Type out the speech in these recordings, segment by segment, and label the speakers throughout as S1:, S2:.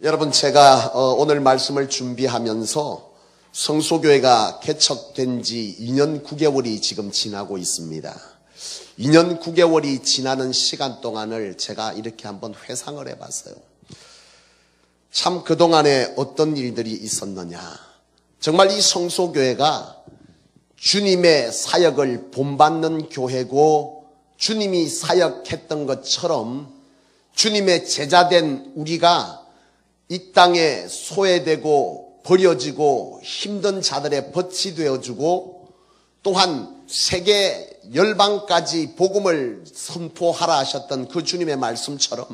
S1: 여러분, 제가 오늘 말씀을 준비하면서 성소교회가 개척된 지 2년 9개월이 지금 지나고 있습니다. 2년 9개월이 지나는 시간 동안을 제가 이렇게 한번 회상을 해봤어요. 참 그동안에 어떤 일들이 있었느냐. 정말 이 성소교회가 주님의 사역을 본받는 교회고, 주님이 사역했던 것처럼 주님의 제자된 우리가 이 땅에 소외되고 버려지고 힘든 자들의 벗이 되어주고, 또한 세계 열방까지 복음을 선포하라 하셨던 그 주님의 말씀처럼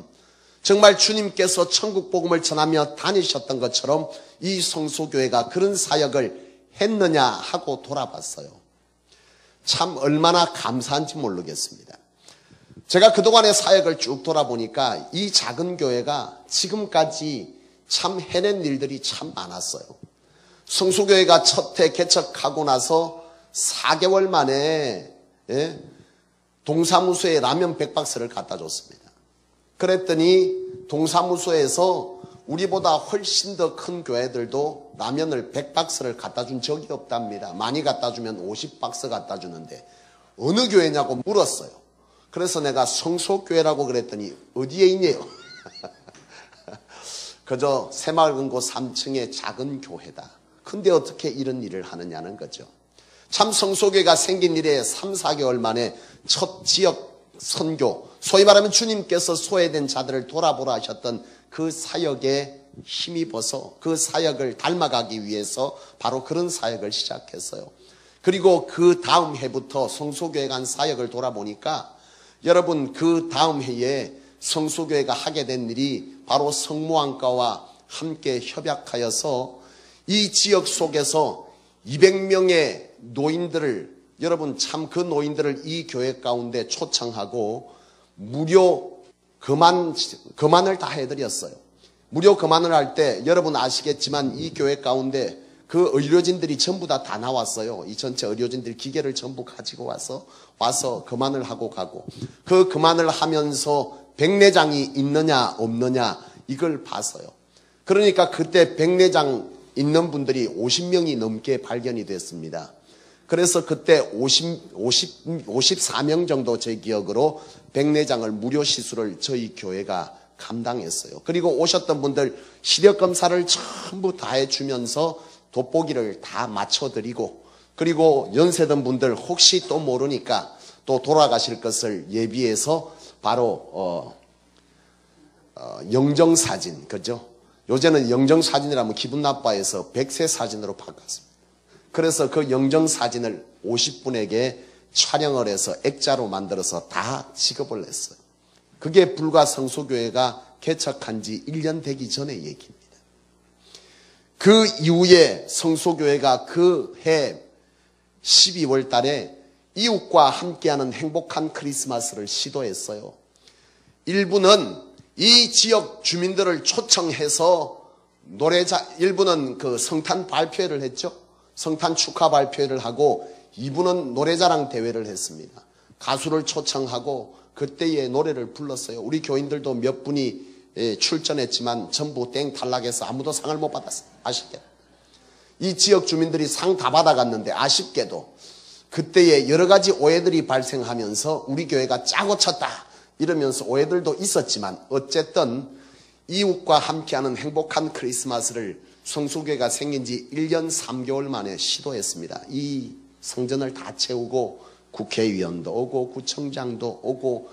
S1: 정말 주님께서 천국 복음을 전하며 다니셨던 것처럼 이 성소교회가 그런 사역을 했느냐 하고 돌아봤어요. 참 얼마나 감사한지 모르겠습니다. 제가 그동안의 사역을 쭉 돌아보니까 이 작은 교회가 지금까지 참 해낸 일들이 참 많았어요. 성소교회가 첫 해 개척하고 나서 4개월 만에 동사무소에 라면 100박스를 갖다 줬습니다. 그랬더니 동사무소에서 우리보다 훨씬 더 큰 교회들도 라면을 100박스를 갖다 준 적이 없답니다. 많이 갖다 주면 50박스 갖다 주는데 어느 교회냐고 물었어요. 그래서 내가 성소교회라고 그랬더니 어디에 있냐요? 그저 새마을금고 3층의 작은 교회다. 근데 어떻게 이런 일을 하느냐는 거죠. 참 성소교회가 생긴 이래 3, 4개월 만에 첫 지역 선교, 소위 말하면 주님께서 소외된 자들을 돌아보라 하셨던 그 사역에 힘입어서 그 사역을 닮아가기 위해서 바로 그런 사역을 시작했어요. 그리고 그 다음 해부터 성소교회가 한 사역을 돌아보니까 여러분, 그 다음 해에 성소교회가 하게 된 일이 바로 성모안과와 함께 협약하여서 이 지역 속에서 200명의 노인들을, 여러분 참 그 노인들을 이 교회 가운데 초청하고 무료 금안을 다 해드렸어요. 무료 금안을 할 때 여러분 아시겠지만 이 교회 가운데 그 의료진들이 전부 다 나왔어요. 이 전체 의료진들이 기계를 전부 가지고 와서 금안을 하고 가고, 그 금안을 하면서 백내장이 있느냐 없느냐 이걸 봤어요. 그러니까 그때 백내장 있는 분들이 50명이 넘게 발견이 됐습니다. 그래서 그때 54명 정도 제 기억으로 백내장을 무료 시술을 저희 교회가 감당했어요. 그리고 오셨던 분들 시력 검사를 전부 다 해주면서 돋보기를 다 맞춰드리고, 그리고 연세든 분들 혹시 또 모르니까 또 돌아가실 것을 예비해서 바로 영정사진, 그죠? 요새는 영정사진이라면 기분 나빠해서 100세 사진으로 바꿨습니다. 그래서 그 영정사진을 50분에게 촬영을 해서 액자로 만들어서 다 지급을 했어요. 그게 불과 성소교회가 개척한 지 1년 되기 전의 얘기입니다. 그 이후에 성소교회가 그 해 12월 달에 이웃과 함께하는 행복한 크리스마스를 시도했어요. 일부는 이 지역 주민들을 초청해서 일부는 그 성탄 발표회를 했죠. 성탄 축하 발표회를 하고, 이부는 노래자랑 대회를 했습니다. 가수를 초청하고 그때의 노래를 불렀어요. 우리 교인들도 몇 분이 출전했지만 전부 땡 탈락해서 아무도 상을 못 받았어요. 아쉽게도. 이 지역 주민들이 상 다 받아갔는데 아쉽게도 그때에 여러 가지 오해들이 발생하면서 우리 교회가 짜고 쳤다 이러면서 오해들도 있었지만, 어쨌든 이웃과 함께하는 행복한 크리스마스를 성소교회가 생긴 지 1년 3개월 만에 시도했습니다. 이 성전을 다 채우고 국회의원도 오고 구청장도 오고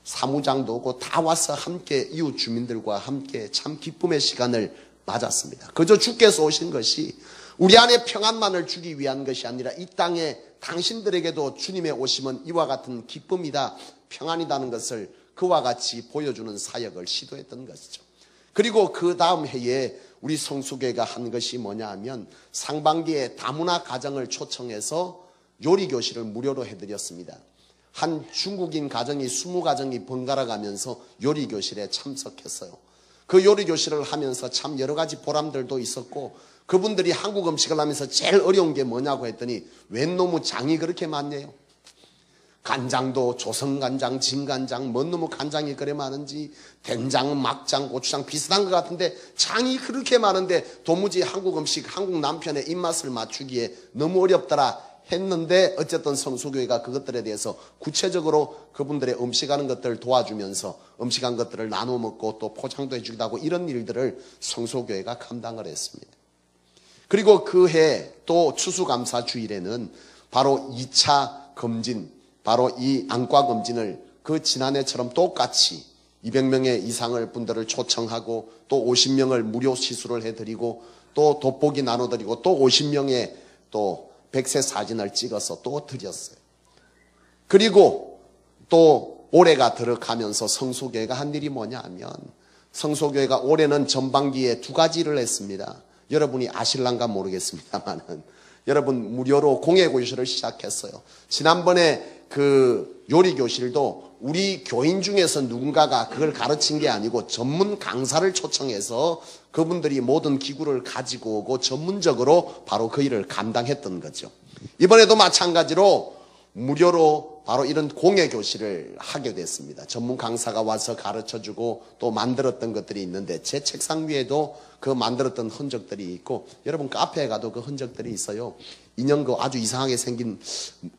S1: 사무장도 오고 다 와서 함께 이웃 주민들과 함께 참 기쁨의 시간을 맞았습니다. 그저 주께서 오신 것이 우리 안에 평안만을 주기 위한 것이 아니라 이 땅에 당신들에게도 주님의 오심은 이와 같은 기쁨이다, 평안이라는 것을 그와 같이 보여주는 사역을 시도했던 것이죠. 그리고 그 다음 해에 우리 성수교회가 한 것이 뭐냐 하면 상반기에 다문화 가정을 초청해서 요리교실을 무료로 해드렸습니다. 한 중국인 가정이 20가정이 번갈아 가면서 요리교실에 참석했어요. 그 요리교실을 하면서 참 여러 가지 보람들도 있었고, 그분들이 한국 음식을 하면서 제일 어려운 게 뭐냐고 했더니 웬 놈의 장이 그렇게 많네요. 간장도 조선간장, 진간장, 뭔 놈의 간장이 그래 많은지, 된장, 막장, 고추장 비슷한 것 같은데 장이 그렇게 많은데 도무지 한국 음식, 한국 남편의 입맛을 맞추기에 너무 어렵더라 했는데, 어쨌든 성수교회가 그것들에 대해서 구체적으로 그분들의 음식하는 것들을 도와주면서 음식한 것들을 나눠 먹고 또 포장도 해주기도 하고, 이런 일들을 성수교회가 감당을 했습니다. 그리고 그 해 또 추수감사주일에는 바로 2차 검진, 바로 이 안과 검진을 그 지난해처럼 똑같이 200명의 이상을 분들을 초청하고 또 50명을 무료 시술을 해드리고 또 돋보기 나눠드리고 또 50명의 또 백세 사진을 찍어서 또 드렸어요. 그리고 또 올해가 들어가면서 성수교회가 한 일이 뭐냐 하면, 성수교회가 올해는 전반기에 2가지를 했습니다. 여러분이 아실란가 모르겠습니다만은 여러분 무료로 공예교실을 시작했어요. 지난번에 그 요리교실도 우리 교인 중에서 누군가가 그걸 가르친 게 아니고 전문 강사를 초청해서 그분들이 모든 기구를 가지고 오고 전문적으로 바로 그 일을 감당했던 거죠. 이번에도 마찬가지로 무료로 바로 이런 공예교실을 하게 됐습니다. 전문 강사가 와서 가르쳐주고 또 만들었던 것들이 있는데, 제 책상 위에도 그 만들었던 흔적들이 있고, 여러분 카페에 가도 그 흔적들이 있어요. 인형, 그 아주 이상하게 생긴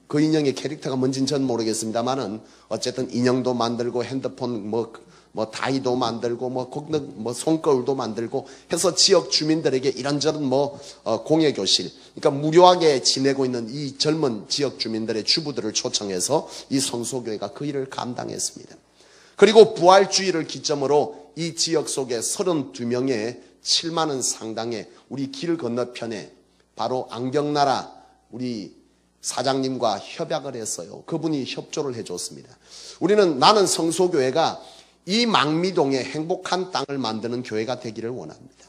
S1: 그 인형의 캐릭터가 뭔지는 전 모르겠습니다만은 어쨌든 인형도 만들고 핸드폰 뭐 다이도 만들고 뭐 손거울도 만들고 해서 지역 주민들에게 이런저런 공예교실, 그러니까 무료하게 지내고 있는 이 젊은 지역 주민들의 주부들을 초청해서 이 성소교회가 그 일을 감당했습니다. 그리고 부활주의를 기점으로 이 지역 속에 32명의 7만 원 상당의 우리 길 건너편에 바로 안경나라 우리 사장님과 협약을 했어요. 그분이 협조를 해줬습니다. 나는 성소교회가 이 망미동에 행복한 땅을 만드는 교회가 되기를 원합니다.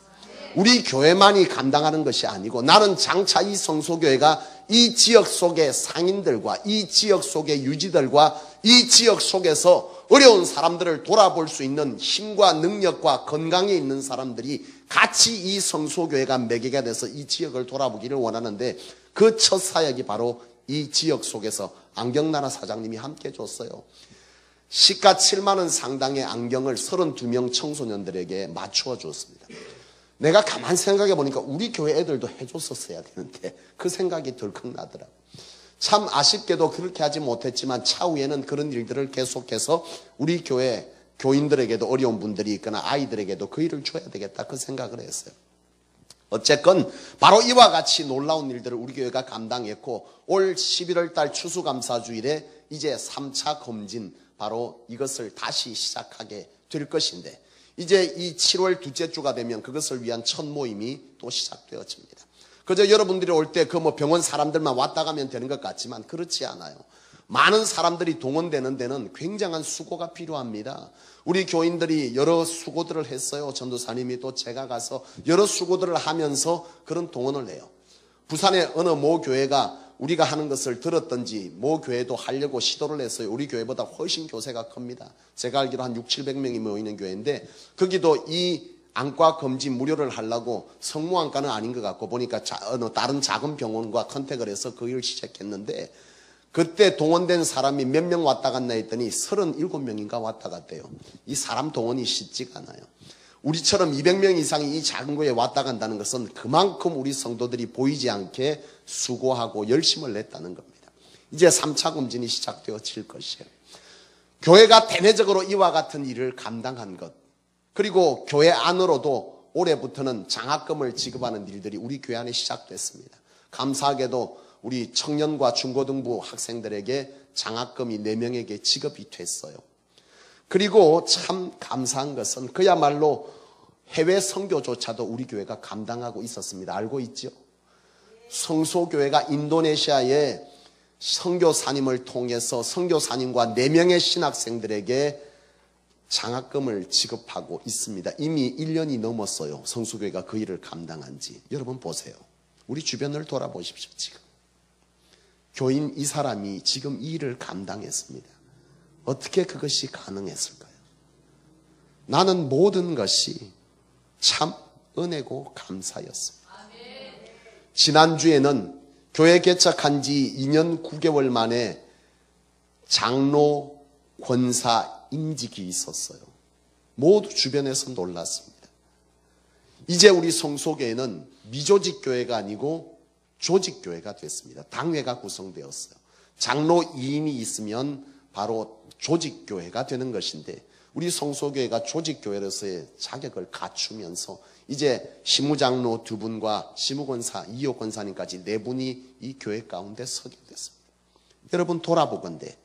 S1: 우리 교회만이 감당하는 것이 아니고, 나는 장차 이 성소교회가 이 지역 속의 상인들과 이 지역 속의 유지들과 이 지역 속에서 어려운 사람들을 돌아볼 수 있는 힘과 능력과 건강에 있는 사람들이 같이 이 성소교회가 매개가 돼서 이 지역을 돌아보기를 원하는데, 그 첫 사역이 바로 이 지역 속에서 안경나라 사장님이 함께 줬어요. 시가 7만 원 상당의 안경을 32명 청소년들에게 맞추어 줬습니다. 내가 가만 생각해 보니까 우리 교회 애들도 해줬었어야 되는데 그 생각이 덜컥 나더라고요. 참 아쉽게도 그렇게 하지 못했지만 차후에는 그런 일들을 계속해서 우리 교회 교인들에게도 어려운 분들이 있거나 아이들에게도 그 일을 줘야 되겠다, 그 생각을 했어요. 어쨌건 바로 이와 같이 놀라운 일들을 우리 교회가 감당했고, 올 11월 달 추수감사주일에 이제 3차 검진, 바로 이것을 다시 시작하게 될 것인데, 이제 이 7월 둘째 주가 되면 그것을 위한 첫 모임이 또 시작되어집니다. 그저 여러분들이 올 때 그 병원 사람들만 왔다 가면 되는 것 같지만 그렇지 않아요. 많은 사람들이 동원되는 데는 굉장한 수고가 필요합니다. 우리 교인들이 여러 수고들을 했어요. 전도사님이 또 제가 가서 여러 수고들을 하면서 그런 동원을 해요. 부산의 어느 모 교회가 우리가 하는 것을 들었던지 모 교회도 하려고 시도를 했어요. 우리 교회보다 훨씬 교세가 큽니다. 제가 알기로 한 600~700명이 모이는 교회인데, 거기도 이 안과 검진 무료를 하려고, 성모안과는 아닌 것 같고 보니까 다른 작은 병원과 컨택을 해서 그 일을 시작했는데, 그때 동원된 사람이 몇 명 왔다 갔나 했더니 37명인가 왔다 갔대요. 이 사람 동원이 쉽지가 않아요. 우리처럼 200명 이상이 이 작은 교회에 왔다 간다는 것은 그만큼 우리 성도들이 보이지 않게 수고하고 열심을 냈다는 겁니다. 이제 3차 검진이 시작되어질 것이에요. 교회가 대내적으로 이와 같은 일을 감당한 것, 그리고 교회 안으로도 올해부터는 장학금을 지급하는 일들이 우리 교회 안에 시작됐습니다. 감사하게도 우리 청년과 중고등부 학생들에게 장학금이 4명에게 지급이 됐어요. 그리고 참 감사한 것은 그야말로 해외 선교조차도 우리 교회가 감당하고 있었습니다. 알고 있죠? 성소교회가 인도네시아에 선교사님을 통해서 선교사님과 4명의 신학생들에게 장학금을 지급하고 있습니다. 이미 1년이 넘었어요. 성수교회가 그 일을 감당한 지. 여러분 보세요. 우리 주변을 돌아보십시오. 지금 교인 이 사람이 지금 이 일을 감당했습니다. 어떻게 그것이 가능했을까요? 나는 모든 것이 참 은혜고 감사였습니다. 지난주에는 교회 개척한 지 2년 9개월 만에 장로, 권사, 임직이 있었어요. 모두 주변에서 놀랐습니다. 이제 우리 성소교회는 미조직교회가 아니고 조직교회가 됐습니다. 당회가 구성되었어요. 장로 2인이 있으면 바로 조직교회가 되는 것인데 우리 성소교회가 조직교회로서의 자격을 갖추면서 이제 시무장로 2분과 시무권사, 이호 권사님까지 4분이 이 교회 가운데 서게 됐습니다. 여러분 돌아보건대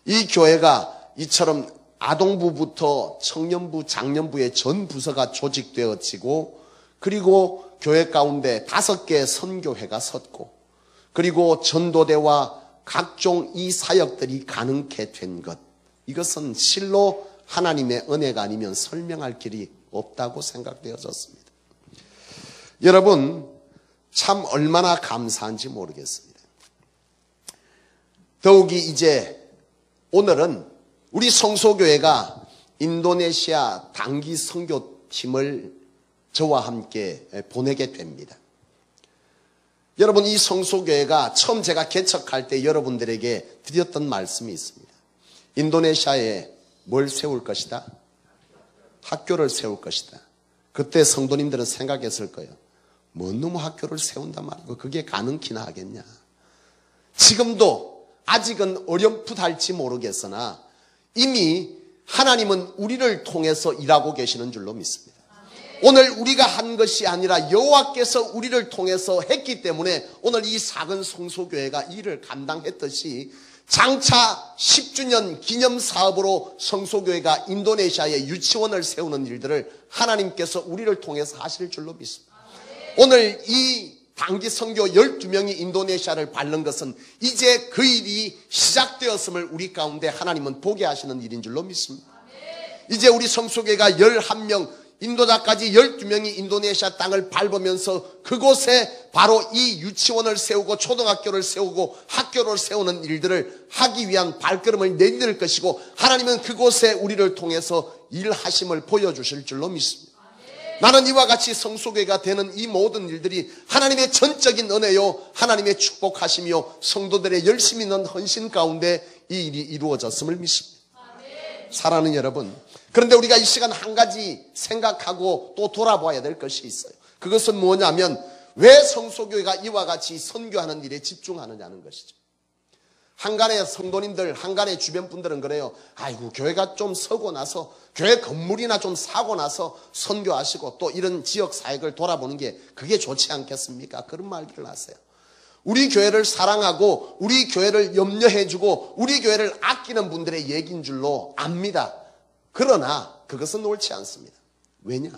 S1: 이 교회가 이처럼 아동부부터 청년부, 장년부의 전 부서가 조직되어지고 그리고 교회 가운데 5개의 선교회가 섰고 그리고 전도대와 각종 이 사역들이 가능케 된 것, 이것은 실로 하나님의 은혜가 아니면 설명할 길이 없다고 생각되어졌습니다. 여러분 참 얼마나 감사한지 모르겠습니다. 더욱이 이제 오늘은 우리 성소교회가 인도네시아 단기 선교팀을 저와 함께 보내게 됩니다. 여러분 이 성소교회가 처음 제가 개척할 때 여러분들에게 드렸던 말씀이 있습니다. 인도네시아에 뭘 세울 것이다? 학교를 세울 것이다. 그때 성도님들은 생각했을 거예요. 뭔 놈의 학교를 세운단 말이고 그게 가능키나 하겠냐. 지금도 아직은 어렴풋할지 모르겠으나 이미 하나님은 우리를 통해서 일하고 계시는 줄로 믿습니다. 오늘 우리가 한 것이 아니라 여호와께서 우리를 통해서 했기 때문에 오늘 이 작은 성소교회가 일을 감당했듯이 장차 10주년 기념사업으로 성소교회가 인도네시아에 유치원을 세우는 일들을 하나님께서 우리를 통해서 하실 줄로 믿습니다. 오늘 이 단기 선교 12명이 인도네시아를 밟는 것은 이제 그 일이 시작되었음을 우리 가운데 하나님은 보게 하시는 일인 줄로 믿습니다. 이제 우리 성소교회가 11명, 인도자까지 12명이 인도네시아 땅을 밟으면서 그곳에 바로 이 유치원을 세우고 초등학교를 세우고 학교를 세우는 일들을 하기 위한 발걸음을 내딛을 것이고 하나님은 그곳에 우리를 통해서 일하심을 보여주실 줄로 믿습니다. 나는 이와 같이 성소교회가 되는 이 모든 일들이 하나님의 전적인 은혜요 하나님의 축복하심이요 성도들의 열심히 있는 헌신 가운데 이 일이 이루어졌음을 믿습니다. 사랑하는 여러분, 그런데 우리가 이 시간 한 가지 생각하고 또 돌아봐야 될 것이 있어요. 그것은 뭐냐면 왜 성소교회가 이와 같이 선교하는 일에 집중하느냐는 것이죠. 한간의 성도님들, 한간의 주변 분들은 그래요. 아이고 교회가 좀 서고 나서 교회 건물이나 좀 사고 나서 선교하시고 또 이런 지역 사역을 돌아보는 게 그게 좋지 않겠습니까? 그런 말들을 하세요. 우리 교회를 사랑하고 우리 교회를 염려해주고 우리 교회를 아끼는 분들의 얘기인 줄로 압니다. 그러나 그것은 옳지 않습니다. 왜냐?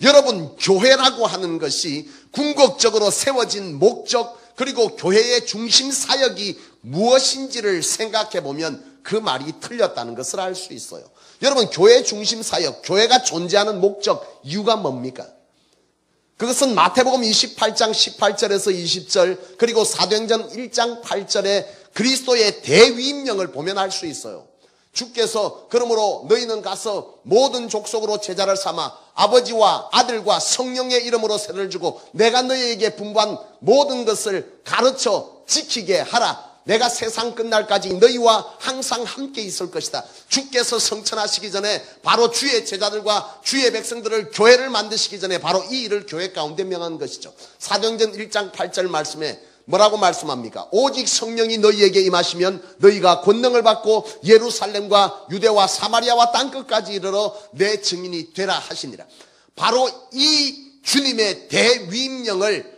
S1: 여러분 교회라고 하는 것이 궁극적으로 세워진 목적 그리고 교회의 중심 사역이 무엇인지를 생각해 보면 그 말이 틀렸다는 것을 알 수 있어요. 여러분 교회 중심 사역, 교회가 존재하는 목적, 이유가 뭡니까? 그것은 마태복음 28장 18절에서 20절 그리고 사도행전 1장 8절에 그리스도의 대위임령을 보면 알 수 있어요. 주께서 그러므로 너희는 가서 모든 족속으로 제자를 삼아 아버지와 아들과 성령의 이름으로 세례를 주고 내가 너희에게 분부한 모든 것을 가르쳐 지키게 하라. 내가 세상 끝날까지 너희와 항상 함께 있을 것이다. 주께서 성천하시기 전에 바로 주의 제자들과 주의 백성들을 교회를 만드시기 전에 바로 이 일을 교회 가운데 명한 것이죠. 사도행전 1장 8절 말씀에 뭐라고 말씀합니까? 오직 성령이 너희에게 임하시면 너희가 권능을 받고 예루살렘과 유대와 사마리아와 땅끝까지 이르러 내 증인이 되라 하시니라. 바로 이 주님의 대위임령을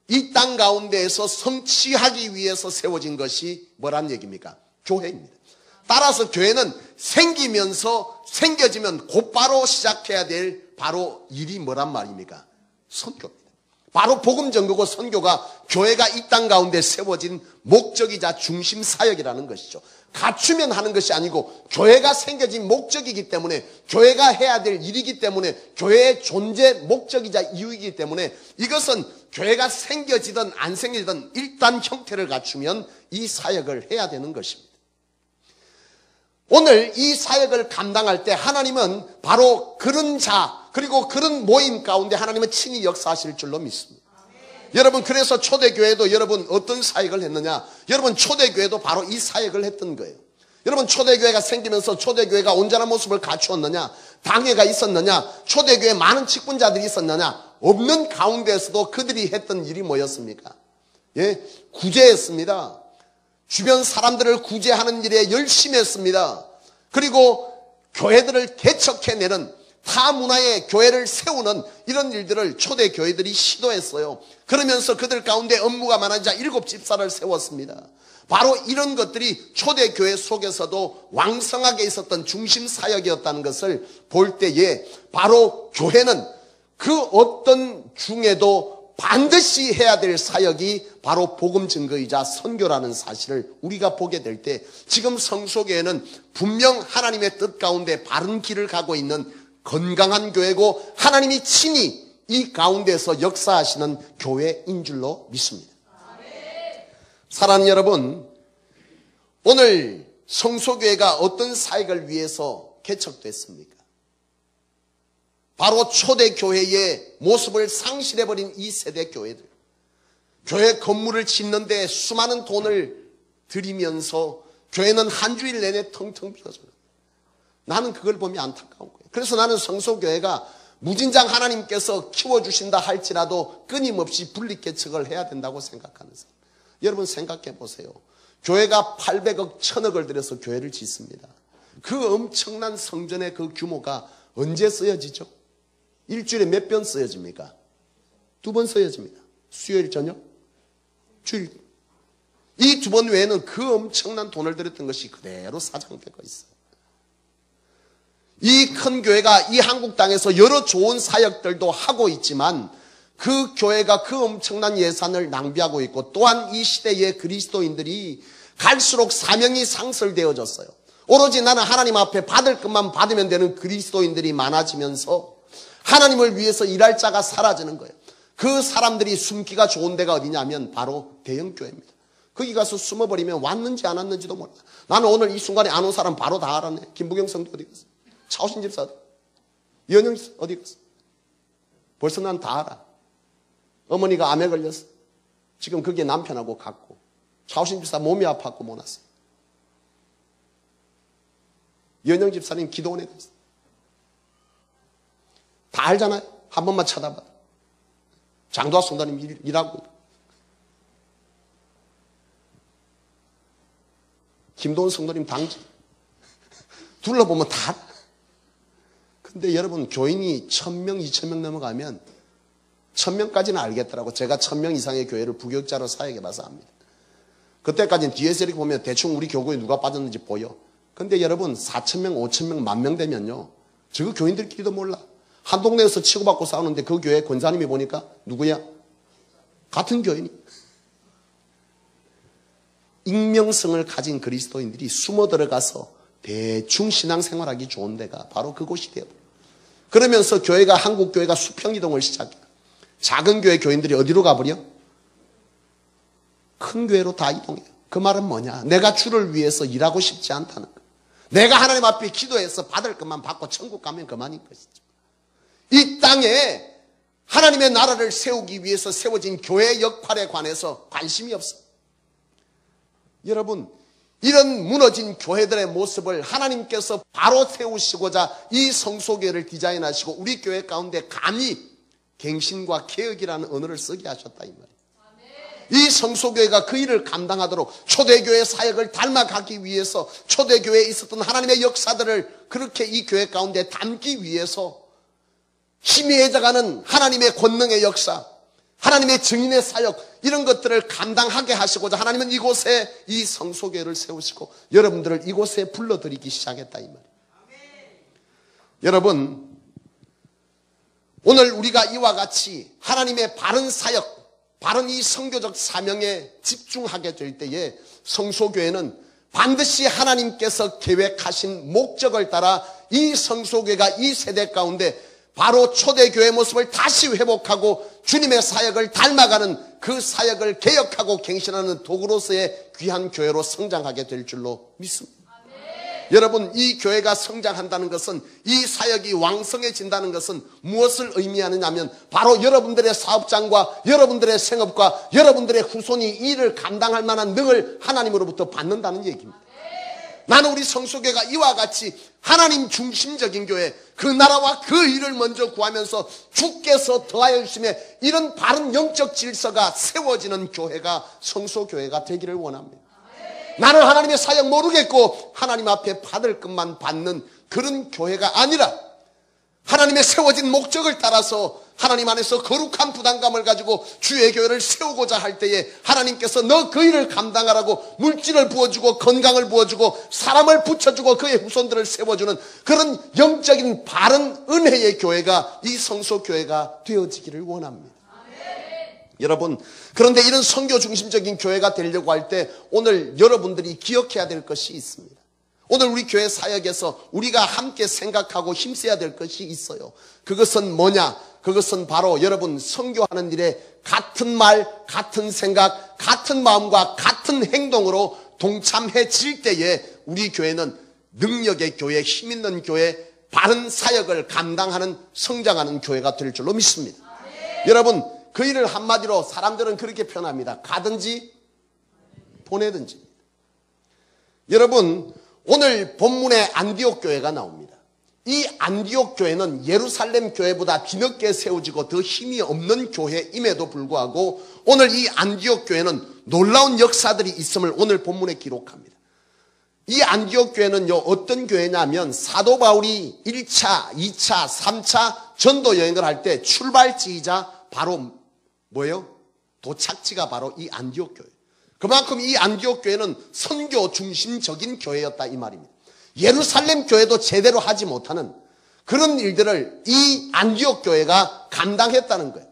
S1: 이 땅 가운데에서 성취하기 위해서 세워진 것이 뭐란 얘기입니까? 교회입니다. 따라서 교회는 생기면서 생겨지면 곧바로 시작해야 될 바로 일이 뭐란 말입니까? 선교입니다. 바로 복음 전도고 선교가 교회가 이 땅 가운데 세워진 목적이자 중심 사역이라는 것이죠. 갖추면 하는 것이 아니고 교회가 생겨진 목적이기 때문에 교회가 해야 될 일이기 때문에 교회의 존재 목적이자 이유이기 때문에 이것은 교회가 생겨지든 안 생겨지든 일단 형태를 갖추면 이 사역을 해야 되는 것입니다. 오늘 이 사역을 감당할 때 하나님은 바로 그런 자 그리고 그런 모임 가운데 하나님은 친히 역사하실 줄로 믿습니다. 여러분 그래서 초대교회도 여러분 어떤 사역을 했느냐? 여러분 초대교회도 바로 이 사역을 했던 거예요. 여러분, 초대교회가 생기면서 초대교회가 온전한 모습을 갖추었느냐? 당회가 있었느냐? 초대교회에 많은 직분자들이 있었느냐? 없는 가운데에서도 그들이 했던 일이 뭐였습니까? 예, 구제했습니다. 주변 사람들을 구제하는 일에 열심히 했습니다. 그리고 교회들을 개척해내는, 타 문화의 교회를 세우는 이런 일들을 초대교회들이 시도했어요. 그러면서 그들 가운데 업무가 많아지자 7집사를 세웠습니다. 바로 이런 것들이 초대교회 속에서도 왕성하게 있었던 중심 사역이었다는 것을 볼 때에, 바로 교회는 그 어떤 중에도 반드시 해야 될 사역이 바로 복음 증거이자 선교라는 사실을 우리가 보게 될 때, 지금 성소교회는 분명 하나님의 뜻 가운데 바른 길을 가고 있는 건강한 교회고, 하나님이 친히 이 가운데서 역사하시는 교회인 줄로 믿습니다. 사랑하는 여러분, 오늘 성소교회가 어떤 사역을 위해서 개척됐습니까? 바로 초대교회의 모습을 상실해버린 이 세대 교회들, 교회 건물을 짓는데 수많은 돈을 들이면서 교회는 한 주일 내내 텅텅 비어져요. 나는 그걸 보면 안타까운 거예요. 그래서 나는 성소교회가 무진장 하나님께서 키워주신다 할지라도 끊임없이 분리개척을 해야 된다고 생각하는 사람. 여러분, 생각해 보세요. 교회가 800억, 1000억을 들여서 교회를 짓습니다. 그 엄청난 성전의 그 규모가 언제 쓰여지죠? 일주일에 몇 번 쓰여집니까? 2번 쓰여집니다. 수요일 저녁, 주일. 이 2번 외에는 그 엄청난 돈을 들였던 것이 그대로 사장되고 있어요. 이 큰 교회가 이 한국 땅에서 여러 좋은 사역들도 하고 있지만, 그 교회가 그 엄청난 예산을 낭비하고 있고, 또한 이 시대의 그리스도인들이 갈수록 사명이 상설되어졌어요. 오로지 나는 하나님 앞에 받을 것만 받으면 되는 그리스도인들이 많아지면서 하나님을 위해서 일할 자가 사라지는 거예요. 그 사람들이 숨기가 좋은 데가 어디냐면 바로 대형교회입니다. 거기 가서 숨어버리면 왔는지 안 왔는지도 몰라. 나는 오늘 이 순간에 안 온 사람 바로 다 알았네. 김부경 성도 어디 갔어? 차오신 집사 어디? 이현영 집사 어디 갔어? 벌써 난 다 알아. 어머니가 암에 걸렸어. 지금 그게 남편하고 갔고, 차오신 집사 몸이 아팠고 못 왔어. 이현영 집사님 기도원에 갔어. 다 알잖아요. 한 번만 쳐다봐. 장도화 성도님 일하고 있고, 김도원 성도님 당지 둘러보면 다 알아. 근데 여러분, 교인이 1000명, 2000명 넘어가면 1000명까지는 알겠더라고. 제가 1000명 이상의 교회를 부교육자로 사역해봐서 압니다. 그때까지는 뒤에서 이렇게 보면 대충 우리 교구에 누가 빠졌는지 보여. 근데 여러분, 4000명, 5000명, 10,000명 되면요, 저거 교인들끼리도 몰라. 한 동네에서 치고받고 싸우는데 그 교회 권사님이 보니까 누구야? 같은 교인이. 익명성을 가진 그리스도인들이 숨어 들어가서 대충 신앙생활하기 좋은 데가 바로 그곳이 되어버려요. 그러면서 교회가, 한국 교회가 수평이동을 시작해요. 작은 교회 교인들이 어디로 가버려? 큰 교회로 다 이동해요. 그 말은 뭐냐? 내가 주를 위해서 일하고 싶지 않다는 거예요. 내가 하나님 앞에 기도해서 받을 것만 받고 천국 가면 그만인 것이죠. 이 땅에 하나님의 나라를 세우기 위해서 세워진 교회의 역할에 관해서 관심이 없어. 여러분, 이런 무너진 교회들의 모습을 하나님께서 바로 세우시고자 이 성소교회를 디자인하시고 우리 교회 가운데 감히 갱신과 개혁이라는 언어를 쓰게 하셨다 이 말이에요. 이 성소교회가 그 일을 감당하도록 초대교회 사역을 닮아가기 위해서, 초대교회에 있었던 하나님의 역사들을 그렇게 이 교회 가운데 담기 위해서 희미해져가는 하나님의 권능의 역사, 하나님의 증인의 사역, 이런 것들을 감당하게 하시고자 하나님은 이곳에 이 성소교회를 세우시고 여러분들을 이곳에 불러들이기 시작했다 이 말이에요. 여러분, 오늘 우리가 이와 같이 하나님의 바른 사역, 바른 이 선교적 사명에 집중하게 될 때에 성소교회는 반드시 하나님께서 계획하신 목적을 따라 이 성소교회가 이 세대 가운데 바로 초대교회 모습을 다시 회복하고 주님의 사역을 닮아가는 그 사역을 개혁하고 갱신하는 도구로서의 귀한 교회로 성장하게 될 줄로 믿습니다. 여러분, 이 교회가 성장한다는 것은, 이 사역이 왕성해진다는 것은 무엇을 의미하느냐 하면 바로 여러분들의 사업장과 여러분들의 생업과 여러분들의 후손이 이 일을 감당할 만한 능을 하나님으로부터 받는다는 얘기입니다. 나는 우리 성소교회가 이와 같이 하나님 중심적인 교회, 그 나라와 그 일을 먼저 구하면서 주께서 더하여 주시며 이런 바른 영적 질서가 세워지는 교회가 성소교회가 되기를 원합니다. 나는 하나님의 사역 모르겠고 하나님 앞에 받을 것만 받는 그런 교회가 아니라 하나님의 세워진 목적을 따라서 하나님 안에서 거룩한 부담감을 가지고 주의 교회를 세우고자 할 때에 하나님께서 너 그 일을 감당하라고 물질을 부어주고 건강을 부어주고 사람을 붙여주고 그의 후손들을 세워주는 그런 영적인 바른 은혜의 교회가 이 성소교회가 되어지기를 원합니다. 여러분, 그런데 이런 선교 중심적인 교회가 되려고 할 때 오늘 여러분들이 기억해야 될 것이 있습니다. 오늘 우리 교회 사역에서 우리가 함께 생각하고 힘써야 될 것이 있어요. 그것은 뭐냐? 그것은 바로 여러분 선교하는 일에 같은 말, 같은 생각, 같은 마음과 같은 행동으로 동참해질 때에 우리 교회는 능력의 교회, 힘 있는 교회, 바른 사역을 감당하는 성장하는 교회가 될 줄로 믿습니다. 여러분, 그 일을 한마디로 사람들은 그렇게 표현합니다. 가든지 보내든지. 여러분, 오늘 본문에 안디옥 교회가 나옵니다. 이 안디옥 교회는 예루살렘 교회보다 뒤늦게 세워지고 더 힘이 없는 교회임에도 불구하고 오늘 이 안디옥 교회는 놀라운 역사들이 있음을 오늘 본문에 기록합니다. 이 안디옥 교회는요, 어떤 교회냐면 사도 바울이 1차, 2차, 3차 전도 여행을 할 때 출발지이자 바로 뭐예요? 도착지가 바로 이 안디옥 교회. 그만큼 이 안디옥 교회는 선교 중심적인 교회였다 이 말입니다. 예루살렘 교회도 제대로 하지 못하는 그런 일들을 이 안디옥 교회가 감당했다는 거예요.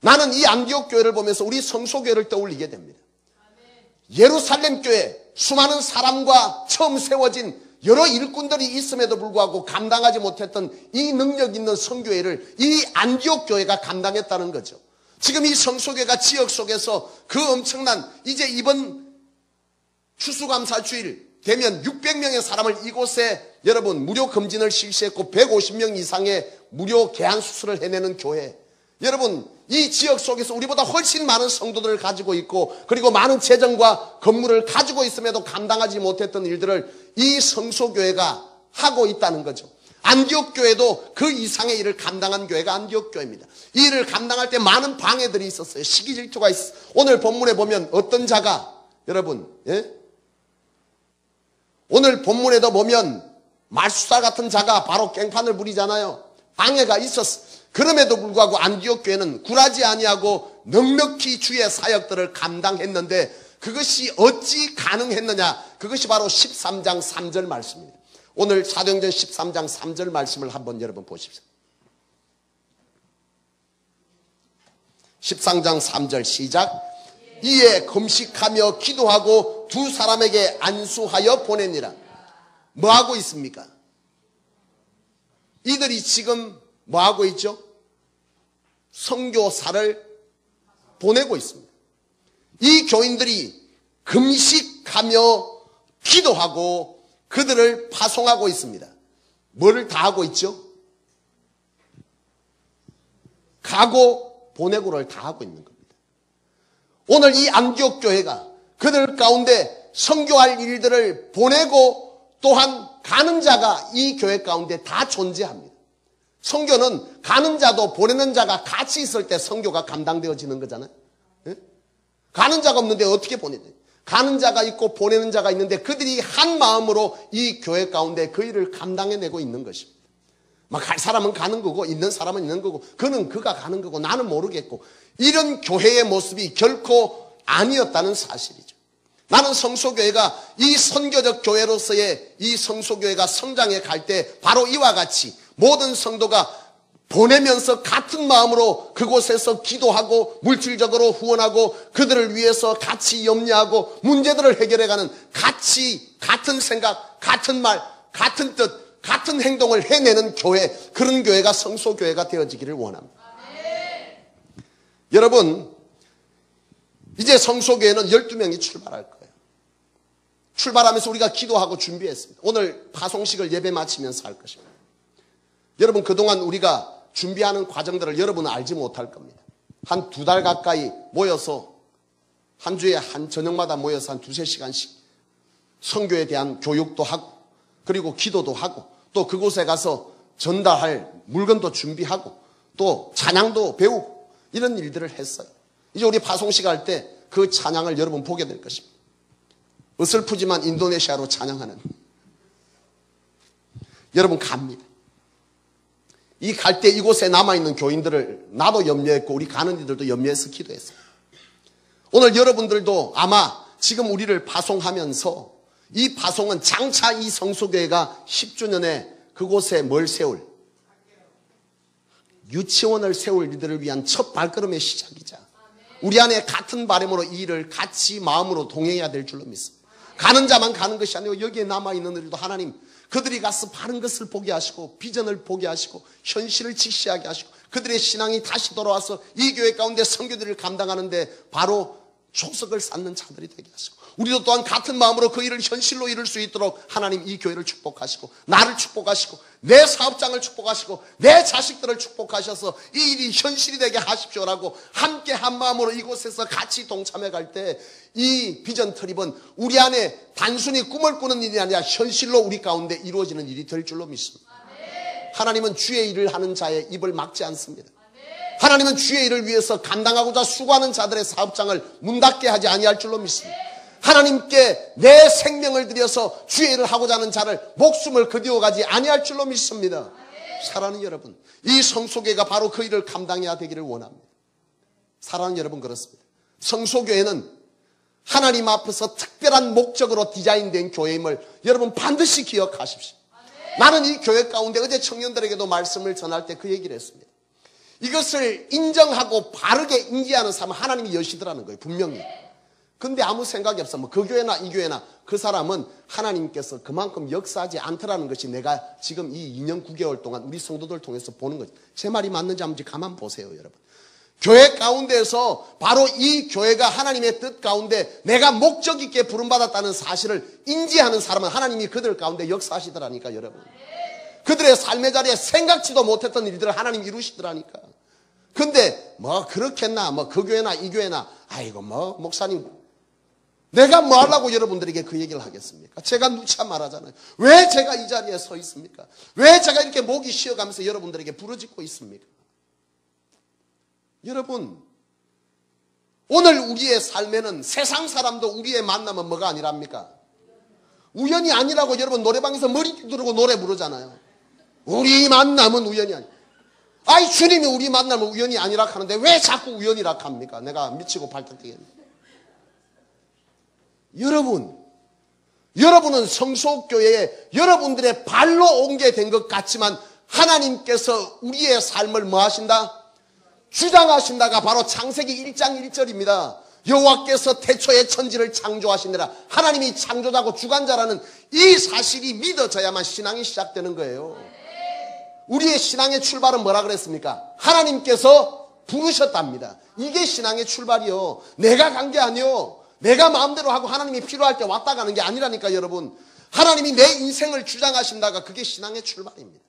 S1: 나는 이 안디옥 교회를 보면서 우리 성소교회를 떠올리게 됩니다. 예루살렘 교회 수많은 사람과 처음 세워진 여러 일꾼들이 있음에도 불구하고 감당하지 못했던 이 능력 있는 선교회를 이 안디옥 교회가 감당했다는 거죠. 지금 이 성소교회가 지역 속에서 그 엄청난 이제 이번 추수감사 주일 되면 600명의 사람을 이곳에 여러분 무료 검진을 실시했고 150명 이상의 무료 개안 수술을 해내는 교회. 여러분 이 지역 속에서 우리보다 훨씬 많은 성도들을 가지고 있고 그리고 많은 재정과 건물을 가지고 있음에도 감당하지 못했던 일들을 이 성소교회가 하고 있다는 거죠. 안디옥 교회도 그 이상의 일을 감당한 교회가 안디옥 교회입니다. 이 일을 감당할 때 많은 방해들이 있었어요. 시기 질투가 있었어요. 오늘 본문에 보면 어떤 자가 여러분 오늘 본문에도 보면 말수사 같은 자가 바로 깽판을 부리잖아요. 방해가 있었어. 그럼에도 불구하고 안디옥 교회는 굴하지 아니하고 넉넉히 주의 사역들을 감당했는데 그것이 어찌 가능했느냐? 그것이 바로 13장 3절 말씀입니다. 오늘 사도행전 13장 3절 말씀을 한번 여러분 보십시오. 13장 3절 시작. 이에 금식하며 기도하고 두 사람에게 안수하여 보내니라. 뭐하고 있습니까? 이들이 지금 뭐하고 있죠? 선교사를 보내고 있습니다. 이 교인들이 금식하며 기도하고 그들을 파송하고 있습니다. 뭐를 다 하고 있죠? 가고 보내고를 다 하고 있는 겁니다. 오늘 이 안디옥 교회가 그들 가운데 선교할 일들을 보내고 또한 가는 자가 이 교회 가운데 다 존재합니다. 선교는 가는 자도 보내는 자가 같이 있을 때 선교가 감당되어지는 거잖아요. 예? 가는 자가 없는데 어떻게 보내냐? 가는 자가 있고 보내는 자가 있는데 그들이 한 마음으로 이 교회 가운데 그 일을 감당해내고 있는 것입니다. 막 갈 사람은 가는 거고 있는 사람은 있는 거고 그는 그가 가는 거고 나는 모르겠고 이런 교회의 모습이 결코 아니었다는 사실이죠. 나는 성소교회가 이 선교적 교회로서의 이 성소교회가 성장해 갈 때 바로 이와 같이 모든 성도가 보내면서 같은 마음으로 그곳에서 기도하고 물질적으로 후원하고 그들을 위해서 같이 염려하고 문제들을 해결해가는 같이 같은 생각, 같은 말, 같은 뜻, 같은 행동을 해내는 교회, 그런 교회가 성소교회가 되어지기를 원합니다. 여러분 이제 성소교회는 12명이 출발할 거예요. 출발하면서 우리가 기도하고 준비했습니다. 오늘 파송식을 예배 마치면서 할 것입니다. 여러분 그동안 우리가 준비하는 과정들을 여러분은 알지 못할 겁니다. 한 2달 가까이 모여서 한 주에 한 저녁마다 모여서 한 2-3시간씩 선교에 대한 교육도 하고 그리고 기도도 하고 또 그곳에 가서 전달할 물건도 준비하고 또 찬양도 배우고 이런 일들을 했어요. 이제 우리 파송식 할 때 그 찬양을 여러분 보게 될 것입니다. 어설프지만 인도네시아로 찬양하는 여러분 갑니다. 이 갈 때 이곳에 남아있는 교인들을 나도 염려했고 우리 가는 이들도 염려해서 기도했어요. 오늘 여러분들도 아마 지금 우리를 파송하면서 이 파송은 장차 이 성소교회가 10주년에 그곳에 뭘 세울? 유치원을 세울 이들을 위한 첫 발걸음의 시작이자 우리 안에 같은 바람으로 이 일을 같이 마음으로 동행해야 될 줄로 믿습니다. 가는 자만 가는 것이 아니고 여기에 남아있는 이들도 하나님 그들이 가서 바른 것을 보게 하시고 비전을 보게 하시고 현실을 직시하게 하시고 그들의 신앙이 다시 돌아와서 이 교회 가운데 선교들을 감당하는데 바로 촉석을 쌓는 자들이 되게 하시고 우리도 또한 같은 마음으로 그 일을 현실로 이룰 수 있도록 하나님 이 교회를 축복하시고 나를 축복하시고 내 사업장을 축복하시고 내 자식들을 축복하셔서 이 일이 현실이 되게 하십시오라고 함께 한 마음으로 이곳에서 같이 동참해 갈 때 이 비전 트립은 우리 안에 단순히 꿈을 꾸는 일이 아니라 현실로 우리 가운데 이루어지는 일이 될 줄로 믿습니다. 하나님은 주의 일을 하는 자의 입을 막지 않습니다. 하나님은 주의 일을 위해서 감당하고자 수고하는 자들의 사업장을 문 닫게 하지 아니할 줄로 믿습니다. 하나님께 내 생명을 들여서 주의 일을 하고자 하는 자를 목숨을 거두어가지 아니할 줄로 믿습니다. 사랑하는 여러분, 이 성소교회가 바로 그 일을 감당해야 되기를 원합니다. 사랑하는 여러분 그렇습니다. 성소교회는 하나님 앞에서 특별한 목적으로 디자인된 교회임을 여러분 반드시 기억하십시오. 나는 이 교회 가운데 어제 청년들에게도 말씀을 전할 때 그 얘기를 했습니다. 이것을 인정하고 바르게 인지하는 사람은 하나님이 여시더라는 거예요. 분명히. 근데 아무 생각이 없어. 뭐 그 교회나 이 교회나 그 사람은 하나님께서 그만큼 역사하지 않더라는 것이 내가 지금 이 2년 9개월 동안 우리 성도들 통해서 보는 거죠. 제 말이 맞는지 한번 가만 보세요, 여러분. 교회 가운데에서 바로 이 교회가 하나님의 뜻 가운데 내가 목적 있게 부름받았다는 사실을 인지하는 사람은 하나님이 그들 가운데 역사하시더라니까, 여러분. 그들의 삶의 자리에 생각지도 못했던 일들을 하나님이 이루시더라니까. 근데 뭐 그렇겠나, 뭐 그 교회나 이 교회나, 아이고 뭐 목사님 내가 뭐 하려고 여러분들에게 그 얘기를 하겠습니까? 제가 누차 말하잖아요. 왜 제가 이 자리에 서 있습니까? 왜 제가 이렇게 목이 쉬어가면서 여러분들에게 부르짖고 있습니까? 여러분, 오늘 우리의 삶에는 세상 사람도 우리의 만남은 뭐가 아니랍니까? 우연이 아니라고 여러분 노래방에서 머리 두르고 노래 부르잖아요. 우리 만남은 우연이 아니. 아이 주님이 우리 만남은 우연이 아니라 하는데 왜 자꾸 우연이라 합니까? 내가 미치고 발탁되겠네. 여러분은 성소교회에 여러분들의 발로 옮게 된 것 같지만 하나님께서 우리의 삶을 뭐 하신다? 주장하신다가 바로 창세기 1장 1절입니다. 여호와께서 태초에 천지를 창조하시느라 하나님이 창조자고 주관자라는 이 사실이 믿어져야만 신앙이 시작되는 거예요. 우리의 신앙의 출발은 뭐라 그랬습니까? 하나님께서 부르셨답니다. 이게 신앙의 출발이요. 내가 간 게 아니요. 내가 마음대로 하고 하나님이 필요할 때 왔다 가는 게 아니라니까 여러분. 하나님이 내 인생을 주장하신다가 그게 신앙의 출발입니다.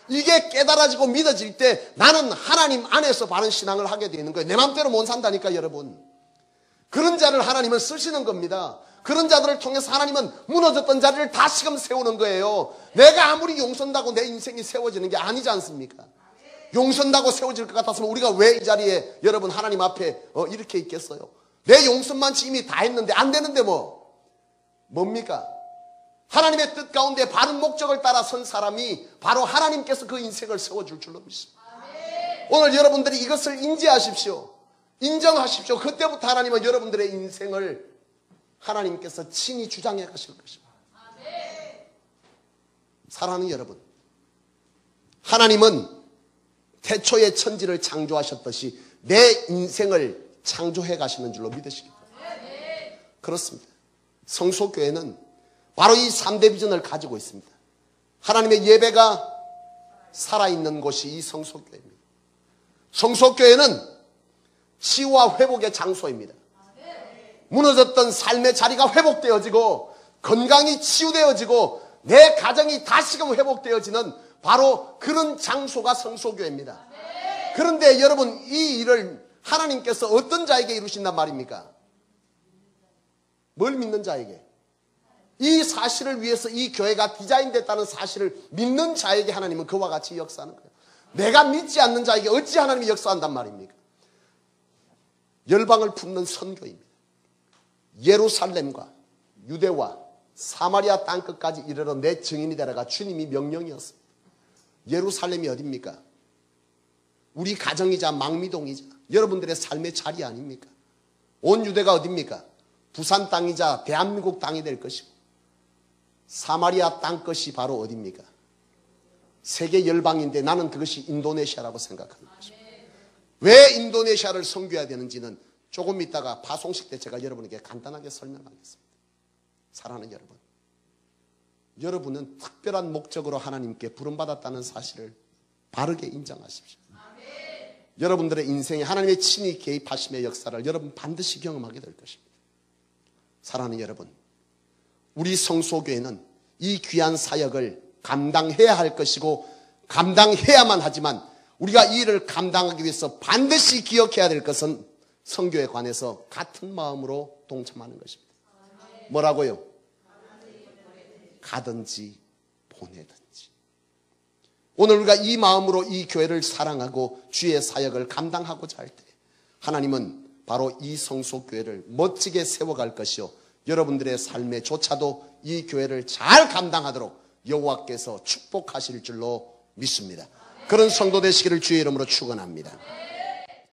S1: 이게 깨달아지고 믿어질 때 나는 하나님 안에서 바른 신앙을 하게 되는 거예요. 내 마음대로 못 산다니까 여러분. 그런 자를 하나님은 쓰시는 겁니다. 그런 자들을 통해서 하나님은 무너졌던 자리를 다시금 세우는 거예요. 내가 아무리 용선다고 내 인생이 세워지는 게 아니지 않습니까? 용선다고 세워질 것 같았으면 우리가 왜 이 자리에 여러분 하나님 앞에 이렇게 있겠어요? 내 용선만치 이미 다 했는데 안 되는데 뭡니까? 하나님의 뜻 가운데 바른 목적을 따라 선 사람이 바로 하나님께서 그 인생을 세워줄 줄로 믿습니다. 오늘 여러분들이 이것을 인지하십시오. 인정하십시오. 그때부터 하나님은 여러분들의 인생을 하나님께서 친히 주장해 가실 것입니다. 사랑하는 여러분, 하나님은 태초에 천지를 창조하셨듯이 내 인생을 창조해 가시는 줄로 믿으시기 바랍니다. 그렇습니다. 성소교회는 바로 이 3대 비전을 가지고 있습니다. 하나님의 예배가 살아있는 곳이 이 성소교회입니다. 성소교회는 치유와 회복의 장소입니다. 무너졌던 삶의 자리가 회복되어지고 건강이 치유되어지고 내 가정이 다시금 회복되어지는 바로 그런 장소가 성소교회입니다. 그런데 여러분 이 일을 하나님께서 어떤 자에게 이루신단 말입니까? 뭘 믿는 자에게? 이 사실을 위해서 이 교회가 디자인됐다는 사실을 믿는 자에게 하나님은 그와 같이 역사하는 거예요. 내가 믿지 않는 자에게 어찌 하나님이 역사한단 말입니까? 열방을 품는 선교입니다. 예루살렘과 유대와 사마리아 땅끝까지 이르러 내 증인이 되라가 주님이 명령이었습니다. 예루살렘이 어딥니까? 우리 가정이자 망미동이자 여러분들의 삶의 자리 아닙니까? 온 유대가 어딥니까? 부산 땅이자 대한민국 땅이 될 것이고, 사마리아 땅끝이 바로 어딥니까? 세계 열방인데 나는 그것이 인도네시아라고 생각하는 것입니다. 왜 인도네시아를 섬겨야 되는지는 조금 있다가 파송식 때 제가 여러분에게 간단하게 설명하겠습니다. 사랑하는 여러분, 여러분은 특별한 목적으로 하나님께 부름받았다는 사실을 바르게 인정하십시오. 여러분들의 인생에 하나님의 친히 개입하심의 역사를 여러분 반드시 경험하게 될 것입니다. 사랑하는 여러분, 우리 성소교회는 이 귀한 사역을 감당해야 할 것이고 감당해야만 하지만 우리가 이 일을 감당하기 위해서 반드시 기억해야 될 것은 성교에 관해서 같은 마음으로 동참하는 것입니다. 뭐라고요? 가든지 보내든지. 오늘 우리가 이 마음으로 이 교회를 사랑하고 주의 사역을 감당하고자 할 때 하나님은 바로 이 성소교회를 멋지게 세워갈 것이요, 여러분들의 삶에 조차도 이 교회를 잘 감당하도록 여호와께서 축복하실 줄로 믿습니다. 그런 성도 되시기를 주의 이름으로 축원합니다.